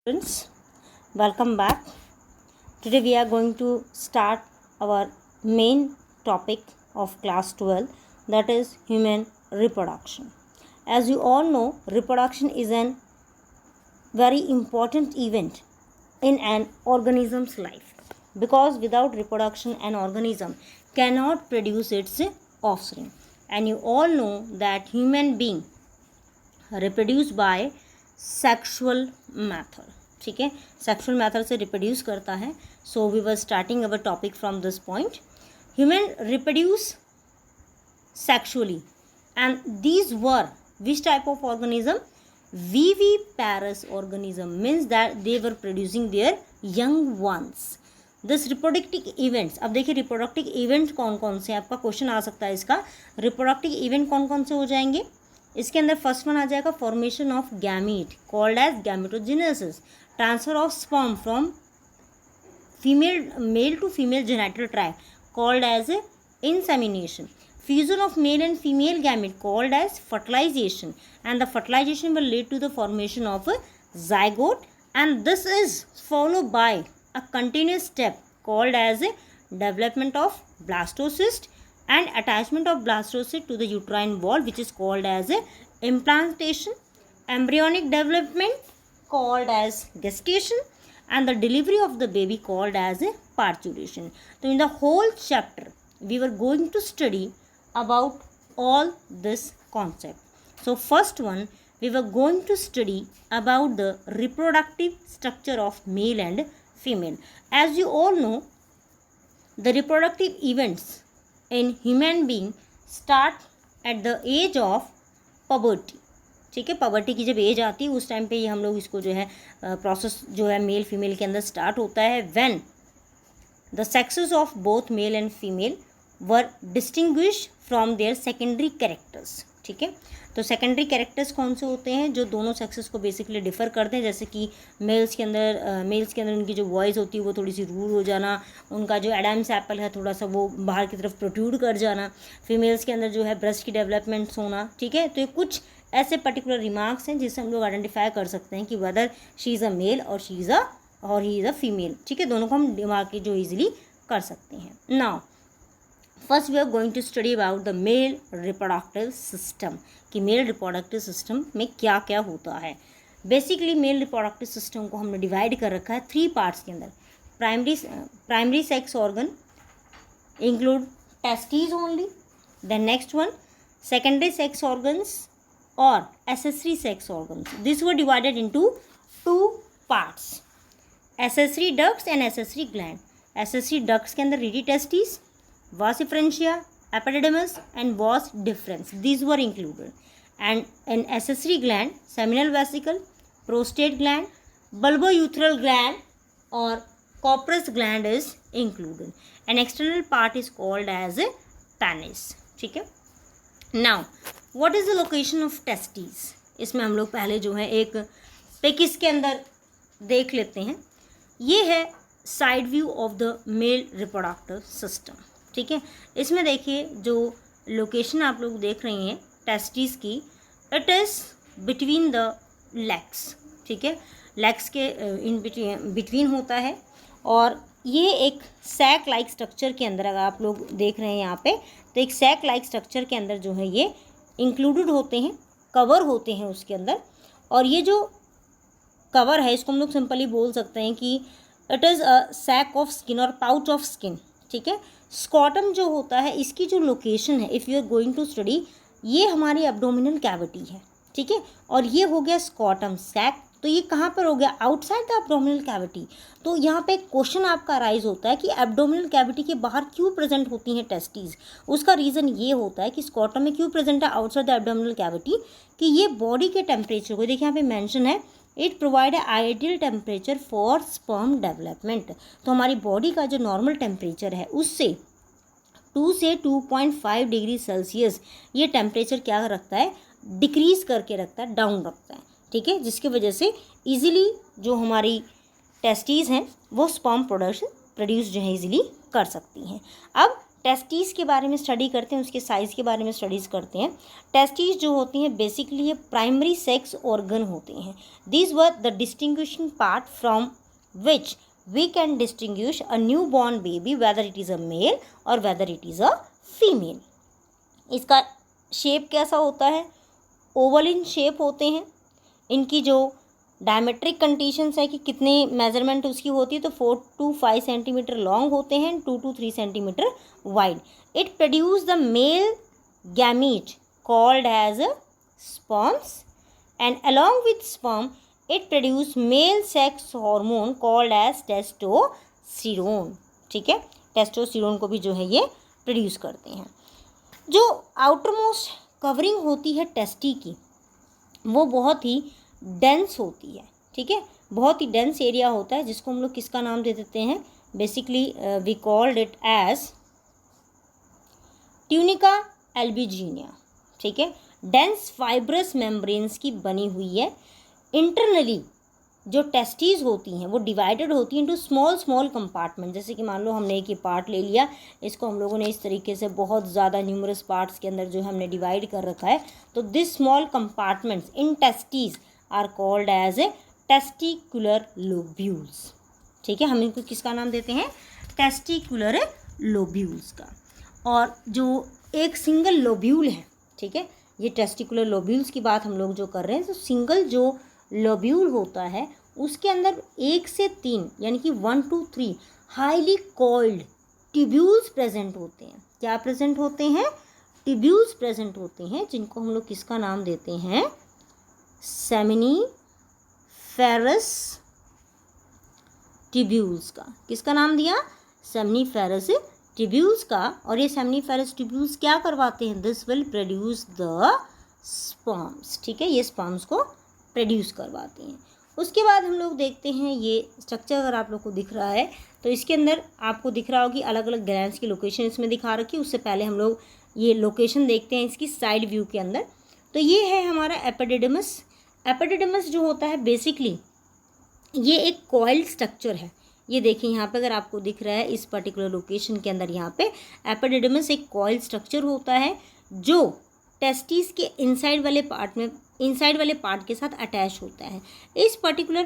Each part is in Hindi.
Students, welcome back. Today we are going to start our main topic of class 12, that is human reproduction. As you all know, reproduction is an very important event in an organism's life, because without reproduction an organism cannot produce its offspring. And you all know that human being reproduce by sexual method. ठीक है, सेक्सुअल मैथड से रिप्रोड्यूस करता है. So we were starting our topic from this point. Human reproduce sexually and these were which type of organism? Viviparous organism, means that they were producing their young ones. This reproductive events, अब देखिए रिप्रोडक्टिव इवेंट कौन कौन से, आपका क्वेश्चन आ सकता है इसका. रिप्रोडक्टिव इवेंट कौन कौन से हो जाएंगे? इसके अंदर फर्स्ट वन आ जाएगा formation of gamete called as gametogenesis, transfer of sperm from female male to female genital tract called as insemination, fusion of male and female gamete called as fertilization, and the fertilization will lead to the formation of zygote, and this is followed by a continuous step called as development of blastocyst and attachment of blastocyst to the uterine wall, which is called as implantation, embryonic development called as gestation, and the delivery of the baby called as parturition. So in the whole chapter we were going to study about all this concept. So first one, we were going to study about the reproductive structure of male and female. As you all know, the reproductive events in human being start at the age of puberty. ठीक है, puberty की जब एज आती है उस टाइम पे ये हम लोग इसको जो है प्रोसेस जो है मेल फीमेल के अंदर स्टार्ट होता है. when the sexes of both male and female were distinguished from their secondary characters. ठीक है, तो सेकेंडरी कैरेक्टर्स कौन से होते हैं जो दोनों सेक्सेस को बेसिकली डिफ़र करते हैं. जैसे कि मेल्स के अंदर उनकी जो वॉइस होती है वो थोड़ी सी रूड हो जाना, उनका जो एडम्स एप्पल है थोड़ा सा वो बाहर की तरफ प्रोट्रूड कर जाना, फीमेल्स के अंदर जो है ब्रेस्ट की डेवलपमेंट्स होना. ठीक है, तो ये कुछ ऐसे पर्टिकुलर रिमार्क्स हैं जिससे हम लोग आइडेंटिफाई कर सकते हैं कि whether she is a male और ही इज़ अ फीमेल. ठीक है, दोनों को हम दिमाग के जो ईजिली कर सकते हैं. Now first we are going to study about the male reproductive system, कि मेल रिप्रोडक्टिव सिस्टम में क्या क्या होता है. बेसिकली मेल रिप्रोडक्टिव सिस्टम को हमने डिवाइड कर रखा है 3 पार्ट्स के अंदर. Primary sex organ include testis only. Then next one secondary sex organs और accessory sex organs. This were divided into 2 parts, accessory ducts and accessory gland. Accessory ducts के अंदर rete testis, vas efferentia, epididymis and vas deferens, these were included. And an accessory gland, seminal vesicle, prostate gland, bulbourethral gland or Cowper's gland is included. An external part is called as a penis. ठीक है. Now what is the location of testes? इसमें हम लोग पहले जो है एक पिक इसके अंदर देख लेते हैं. ये है side view of the male reproductive system. ठीक है, इसमें देखिए जो लोकेशन आप लोग देख रही हैं टेस्टिस की, it is between the legs. ठीक है, लेग्स के इन बिटवीन होता है और ये एक सैक लाइक स्ट्रक्चर के अंदर, अगर आप लोग देख रहे हैं यहाँ पे, तो एक सैक लाइक स्ट्रक्चर के अंदर जो है ये इंक्लूडेड होते हैं, कवर होते हैं उसके अंदर. और ये जो कवर है इसको हम लोग सिंपली बोल सकते हैं कि it is a sac of skin और पाउच ऑफ स्किन. ठीक है, स्कॉटम जो होता है इसकी जो लोकेशन है, if you are going to study, ये हमारी एब्डोमिनल कैविटी है. ठीक है, और ये हो गया स्कॉटम सैक, तो ये कहाँ पर हो गया? Outside the abdominal cavity. तो यहाँ पे एक क्वेश्चन आपका राइज होता है कि एब्डोमिनल कैविटी के बाहर क्यों प्रेजेंट होती हैं टेस्टीज. उसका रीज़न ये होता है कि स्कॉटम में क्यों प्रेजेंट है आउटसाइड द एब्डोमिनल कैविटी, कि ये बॉडी के टेम्परेचर को, देखिए यहाँ पे मेंशन है, it provide ideal temperature for sperm development. तो हमारी बॉडी का जो नॉर्मल टेम्परेचर है उससे 2 से 2.5 डिग्री सेल्सियस ये टेम्परेचर क्या रखता है? डिक्रीज़ करके रखता है, डाउन रखता है. ठीक है, जिसकी वजह से इजीली जो हमारी टेस्टीज़ हैं वो स्पर्म प्रोड्यूस जो है इजीली कर सकती हैं. अब टेस्टीज़ के बारे में स्टडी करते हैं, उसके साइज़ के बारे में स्टडीज़ करते हैं। टेस्टीज़ जो होती हैं बेसिकली ये प्राइमरी सेक्स ऑर्गन होते हैं। These were the distinguishing part from which we can distinguish a new born baby whether it is a male or whether it is a female. इसका शेप कैसा होता है? ओवल इन शेप होते हैं। इनकी जो डायमेट्रिक कंडीशंस है कि कितने मेजरमेंट उसकी होती है, तो 4 to 5 सेंटीमीटर लॉन्ग होते हैं, 2 to 3 centimetre wide. It produce the male gamete called as sperms and along with sperm it produce male sex hormone called as testosterone. ठीक है, टेस्टोस्टेरोन को भी जो है ये प्रोड्यूस करते हैं। जो आउटर मोस्ट कवरिंग होती है टेस्टी की, वो बहुत ही डेंस होती है। ठीक है, बहुत ही डेंस एरिया होता है, जिसको हम लोग किसका नाम दे देते हैं? Basically we called it as tunica albuginea. ठीक है, डेंस फाइब्रस मेम्ब्रेन्स की बनी हुई है। इंटरनली जो टेस्टीज़ होती हैं वो डिवाइडेड होती हैं इनटू स्मॉल स्मॉल कंपार्टमेंट। जैसे कि मान लो हमने एक ये पार्ट ले लिया, इसको हम लोगों ने इस तरीके से बहुत ज़्यादा न्यूमरस पार्ट्स के अंदर जो हमने डिवाइड कर रखा है, तो this small compartments in testes are called as a testicular lobules. ठीक है, हम इनको किसका नाम देते हैं? टेस्टिकुलर लोब्यूल्स का। और जो एक सिंगल लोब्यूल है, ठीक है, ये टेस्टिकुलर लोब्यूल्स की बात हम लोग जो कर रहे हैं, तो सिंगल जो लोब्यूल होता है उसके अंदर 1 से 3 यानी कि 1 to 3 highly coiled tubules present होते हैं। क्या प्रेजेंट होते हैं? ट्यूब्यूल्स प्रेजेंट होते हैं, जिनको हम लोग किसका नाम देते हैं? सेमिनिफेरस ट्यूब्यूल्स का। किसका नाम दिया? सेमिनिफेरस ट्यूब्यूल्स का। और ये सेमिनिफेरस ट्यूब्यूल्स क्या करवाते हैं? This will produce the sperms. ठीक है, ये स्पर्म्स को प्रोड्यूस करवाते हैं। उसके बाद हम लोग देखते हैं ये स्ट्रक्चर, अगर आप लोग को दिख रहा है तो इसके अंदर आपको दिख रहा होगी अलग अलग ग्लैंड्स की लोकेशन इसमें दिखा रखी है। उससे पहले हम लोग ये लोकेशन देखते हैं इसकी साइड व्यू के अंदर। तो ये है हमारा एपिडिडमस। एपिडिडमस जो होता है बेसिकली ये एक कॉइल्ड स्ट्रक्चर है। ये देखिए यहाँ पे अगर आपको दिख रहा है इस पर्टिकुलर लोकेशन के अंदर, यहाँ पे एपिडिडमस एक कॉइल्ड स्ट्रक्चर होता है जो टेस्टिस के इनसाइड वाले पार्ट के साथ अटैच होता है। इस पर्टिकुलर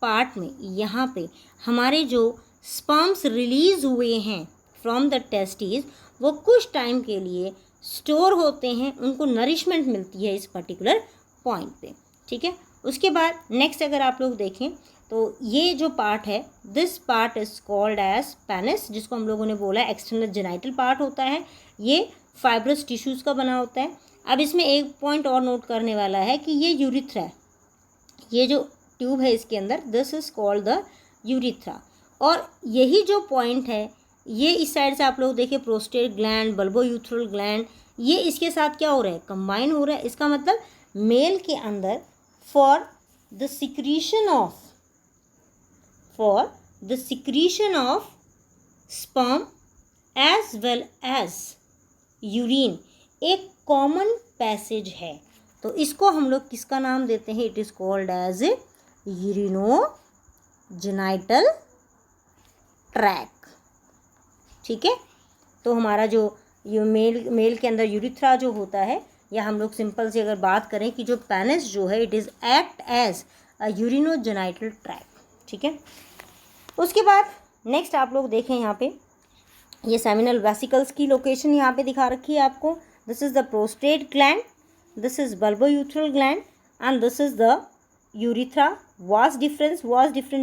पार्ट में यहाँ पे हमारे जो स्पर्म्स रिलीज हुए हैं फ्रॉम द टेस्टिस, वो कुछ टाइम के लिए स्टोर होते हैं, उनको नरिशमेंट मिलती है इस पर्टिकुलर पॉइंट पे। ठीक है, उसके बाद नेक्स्ट अगर आप लोग देखें तो ये जो पार्ट है, this part is called as penis, जिसको हम लोगों ने बोला एक्सटर्नल जेनाइटल पार्ट होता है। ये फाइब्रस टिश्यूज़ का बना होता है। अब इसमें एक पॉइंट और नोट करने वाला है कि ये यूरिथ्रा है, ये जो ट्यूब है इसके अंदर, this is called the urethra. और यही जो पॉइंट है, ये इस साइड से आप लोग देखें प्रोस्टेट ग्लैंड, बल्बोयूथ्रल ग्लैंड, ये इसके साथ क्या हो रहा है? कंबाइन हो रहा है। इसका मतलब मेल के अंदर for the secretion of sperm as well as urine एक कॉमन पैसेज है। तो इसको हम लोग किसका नाम देते हैं? It is called as urinogenital tract. ठीक है, तो हमारा जो ये मेल के अंदर यूरिथ्रा जो होता है, या हम लोग सिंपल से अगर बात करें कि जो पेनिस जो है, it is act as a urinogenital tract. ठीक है, उसके बाद नेक्स्ट आप लोग देखें यहाँ पे ये सेमिनल वेसिकल्स की लोकेशन यहाँ पे दिखा रखी है आपको। This is the prostate gland, this is bulbourethral gland and this is the urethra. Vas deferens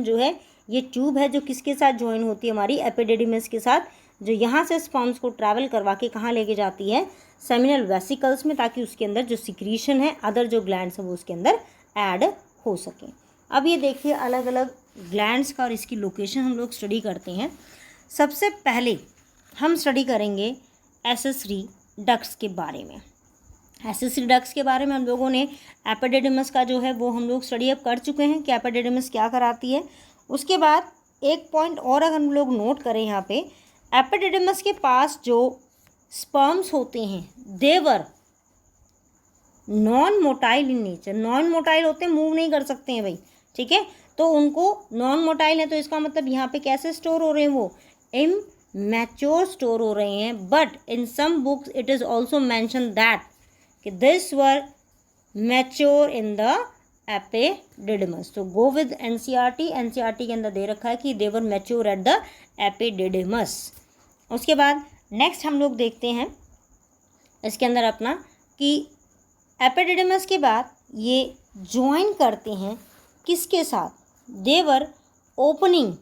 जो है, ये ट्यूब है जो किसके साथ ज्वाइन होती है? हमारी एपिडिडिमस के साथ, जो यहाँ से स्पर्म्स को ट्रैवल करवा के कहाँ लेके जाती है? सेमिनल वेसिकल्स में, ताकि उसके अंदर जो सिक्रीशन है, अदर जो ग्लैंड्स हैं वो उसके अंदर ऐड हो सके। अब ये देखिए अलग अलग ग्लैंड्स का और इसकी लोकेशन हम लोग स्टडी करते हैं। सबसे पहले हम स्टडी करेंगे एसेसरी डक्ट्स के बारे में। एसेसरी डक्ट्स के बारे में हम लोगों ने एपिडिडिमस का जो है वो हम लोग स्टडी अब कर चुके हैं कि एपिडिडिमस क्या कराती है। उसके बाद एक पॉइंट और अगर हम लोग नोट करें यहाँ पे, एपिडिडिमस के पास जो स्पर्म्स होते हैं they are non motile in nature. Non motile होते हैं, मूव नहीं कर सकते हैं भाई। ठीक है, तो उनको नॉन मोटाइल है, तो इसका मतलब यहाँ पे कैसे स्टोर हो रहे हैं? वो मैच्योर स्टोर हो रहे हैं, but in some books it is also mention that कि this were mature in the epididymis. तो गो विद एनसीईआरटी। एनसीईआरटी के अंदर दे रखा है कि दे वर मैच्योर एट द एपिडिडमस। उसके बाद नेक्स्ट हम लोग देखते हैं इसके अंदर अपना कि एपिडिडमस के बाद ये ज्वाइन करते हैं किसके साथ, they are opening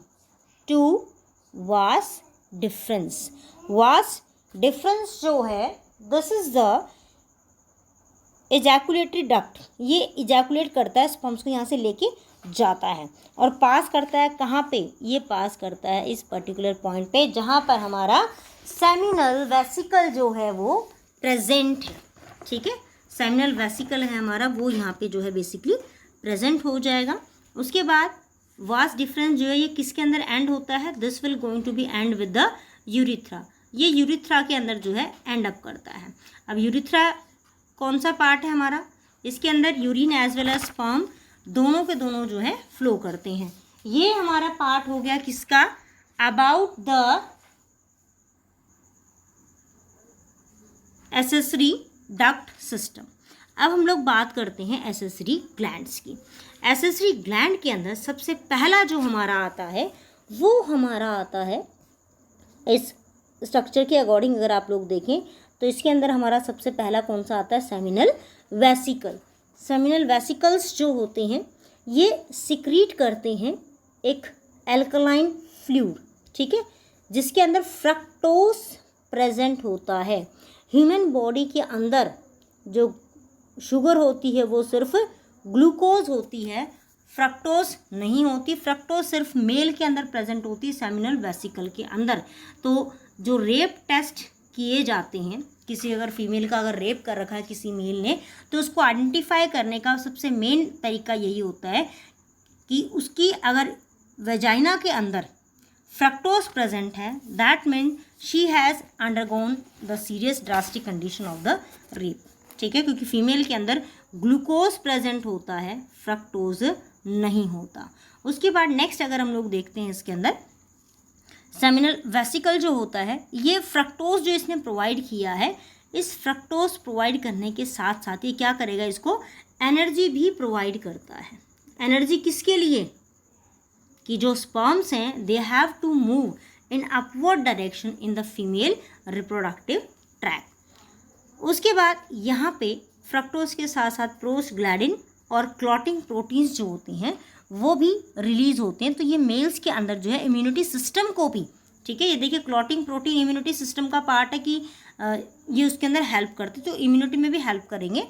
to vas deferens. Vas deferens जो है this is the ejaculatory duct. ये इजैकुलेट करता है, स्पर्म्स को यहाँ से लेके जाता है और पास करता है कहाँ पे, ये पास करता है इस पर्टिकुलर पॉइंट पे जहाँ पर हमारा सेमिनल वेसिकल जो है वो प्रेजेंट है। ठीक है, सेमिनल वेसिकल है हमारा, वो यहाँ पे जो है बेसिकली प्रेजेंट हो जाएगा। उसके बाद वास डिफरेंस जो है ये किसके अंदर एंड होता है, this will going to be end with the urethra. ये यूरिथ्रा के अंदर जो है एंड अप करता है। अब यूरिथ्रा कौन सा पार्ट है हमारा, इसके अंदर urine as well as sperm दोनों के दोनों जो है फ्लो करते हैं। ये हमारा पार्ट हो गया किसका, about the accessory duct system. अब हम लोग बात करते हैं एसेसरी ग्लैंड्स की। एसेसरी ग्लैंड के अंदर सबसे पहला जो हमारा आता है वो हमारा आता है, इस स्ट्रक्चर के अकॉर्डिंग अगर आप लोग देखें तो इसके अंदर हमारा सबसे पहला कौन सा आता है, सेमिनल वेसिकल। सेमिनल वेसिकल्स जो होते हैं ये सिक्रीट करते हैं एक एल्कलाइन फ्लूइड, ठीक है, जिसके अंदर फ्रक्टोस प्रेजेंट होता है। ह्यूमन बॉडी के अंदर जो शुगर होती है वो सिर्फ ग्लूकोज होती है, फ्रक्टोस नहीं होती। फ्रक्टोस सिर्फ मेल के अंदर प्रेजेंट होती है, सेमिनल वेसिकल के अंदर। तो जो रेप टेस्ट किए जाते हैं, किसी अगर फीमेल का अगर रेप कर रखा है किसी मेल ने, तो उसको आइडेंटिफाई करने का सबसे मेन तरीका यही होता है कि उसकी अगर वेजाइना के अंदर फ्रक्टोस प्रेजेंट है, that mean she has undergone the serious drastic condition of the rape. ठीक है, क्योंकि फीमेल के अंदर ग्लूकोज प्रेजेंट होता है, फ्रक्टोज नहीं होता। उसके बाद नेक्स्ट अगर हम लोग देखते हैं इसके अंदर सेमिनल वेसिकल जो होता है, ये फ्रक्टोज जो इसने प्रोवाइड किया है, इस फ्रक्टोज प्रोवाइड करने के साथ साथ ये क्या करेगा, इसको एनर्जी भी प्रोवाइड करता है। एनर्जी किसके लिए, कि जो स्पर्म्स हैं they have to move in upward direction in the female reproductive tract. उसके बाद यहाँ पे फ्रक्टोज के साथ साथ प्रोस्टग्लैंडिन और क्लॉटिंग प्रोटीन्स जो होते हैं वो भी रिलीज होते हैं। तो ये मेल्स के अंदर जो है इम्यूनिटी सिस्टम को भी, ठीक है, ये देखिए क्लॉटिंग प्रोटीन इम्यूनिटी सिस्टम का पार्ट है कि ये उसके अंदर हेल्प करते, तो इम्यूनिटी में भी हेल्प करेंगे।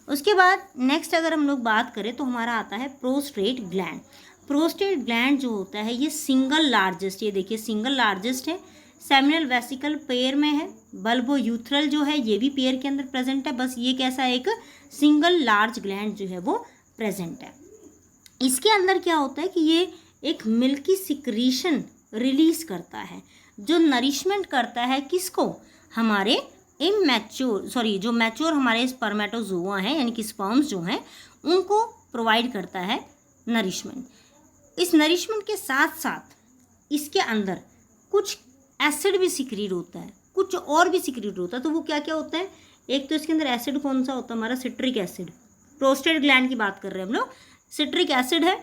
उसके बाद नेक्स्ट अगर हम लोग बात करें तो हमारा आता है प्रोस्टेट ग्लैंड। प्रोस्टेट ग्लैंड जो होता है ये सिंगल लार्जेस्ट, ये देखिए सिंगल लार्जेस्ट है, सेमिनल वेसिकल पेयर में है, बल्बो यूथ्रल जो है ये भी पेयर के अंदर प्रेजेंट है, बस ये कैसा एक सिंगल लार्ज ग्लैंड जो है वो प्रेजेंट है। इसके अंदर क्या होता है कि ये एक मिल्की सिक्रीशन रिलीज करता है जो नरिशमेंट करता है किसको, हमारे जो मैच्योर हमारे स्पर्मेटोजोआ हैं यानी कि स्पर्म्स जो हैं उनको प्रोवाइड करता है नरिशमेंट। इस नरिशमेंट के साथ साथ इसके अंदर कुछ एसिड भी सिक्रीट होता है, कुछ और भी सिक्रीट होता है। तो वो क्या क्या होता है, एक तो इसके अंदर एसिड कौन सा होता है हमारा, सिट्रिक एसिड, प्रोस्टेट ग्लैंड की बात कर रहे हैं हम लोग, सिट्रिक एसिड है।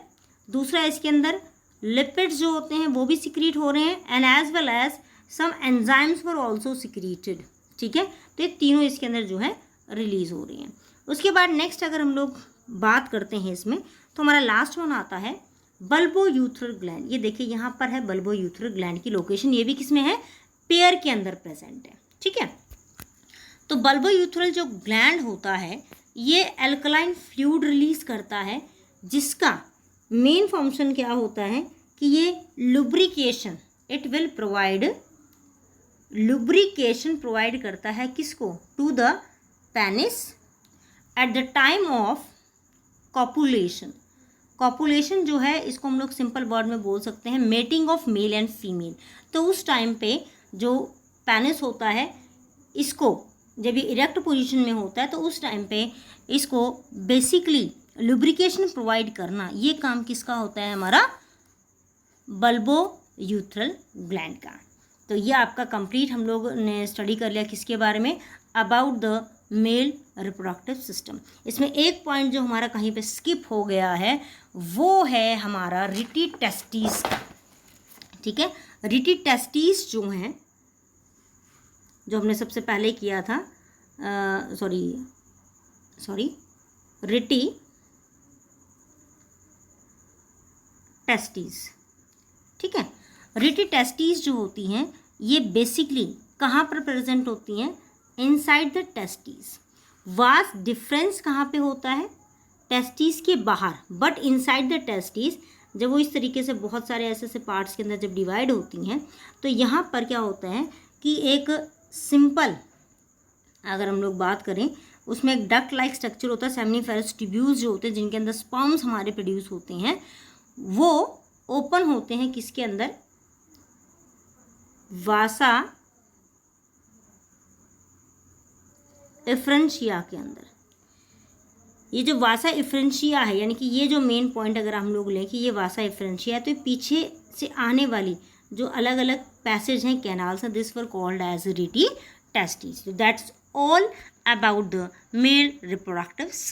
दूसरा इसके अंदर लिपिड्स जो होते हैं वो भी सिक्रीट हो रहे हैं, and as well as some enzymes were also secreted. ठीक है, तो ये तीनों इसके अंदर जो है रिलीज हो रही हैं। उसके बाद नेक्स्ट अगर हम लोग बात करते हैं इसमें तो हमारा लास्ट वन आता है बल्बो यूथ्रल ग्लैंड। ये देखिए यहाँ पर है बल्बो यूथ्रल ग्लैंड की लोकेशन, ये भी किसमें है, पेयर के अंदर प्रेजेंट है। ठीक है, तो बल्बो यूथ्रल जो ग्लैंड होता है ये एल्कलाइन फ्लूइड रिलीज करता है, जिसका मेन फंक्शन क्या होता है कि ये lubrication, it will provide lubrication provide करता है किसको, to the penis at the time of copulation. Copulation जो है इसको हम लोग सिंपल वर्ड में बोल सकते हैं mating of male and female. तो उस टाइम पे जो पेनिस होता है इसको जब ये इरेक्ट पोजीशन में होता है तो उस टाइम पे इसको बेसिकली लुब्रिकेशन प्रोवाइड करना, ये काम किसका होता है, हमारा बल्बो यूथ्रल ग्लैंड का। तो तो ये आपका कंप्लीट हम लोग ने स्टडी कर लिया किसके बारे में, about the male reproductive system. इसमें एक पॉइंट जो हमारा कहीं पे स्किप हो गया है वो है हमारा रिटी टेस्टिस का। ठीक है, रिटी टेस्टिस जो हैं, जो हमने सबसे पहले किया था, रिटी टेस्टिस। ठीक है, रिटी टेस्टिस जो होती हैं ये बेसिकली कहाँ पर प्रेजेंट होती हैं, inside the testis. Vast difference कहाँ पे होता है, टेस्टिस के बाहर, बट इनसाइड द टेस्टिस जब वो इस तरीके से बहुत सारे ऐसे ऐसे पार्ट्स के अंदर जब डिवाइड होती हैं तो यहाँ पर क्या होता है कि एक सिंपल, अगर हम लोग बात करें, उसमें एक डक्ट लाइक स्ट्रक्चर होता है, सेमिनिफेरस ट्यूब्यूल्स जो होते हैं जिनके अंदर स्पर्म्स हमारे प्रोड्यूस होते हैं, वो ओपन होते हैं किसके अंदर, वासा इफ्रेंशिया के अंदर। ये जो वासा इफ्रेंशिया है, यानी कि ये जो मेन पॉइंट अगर हम लोग लें कि ये वासा इफ्रेंशिया है, तो पीछे से आने वाली जो अलग अलग पैसेज हैं, कैनाल्स हैं, this were called as rete testis. That's all about the male reproductive system.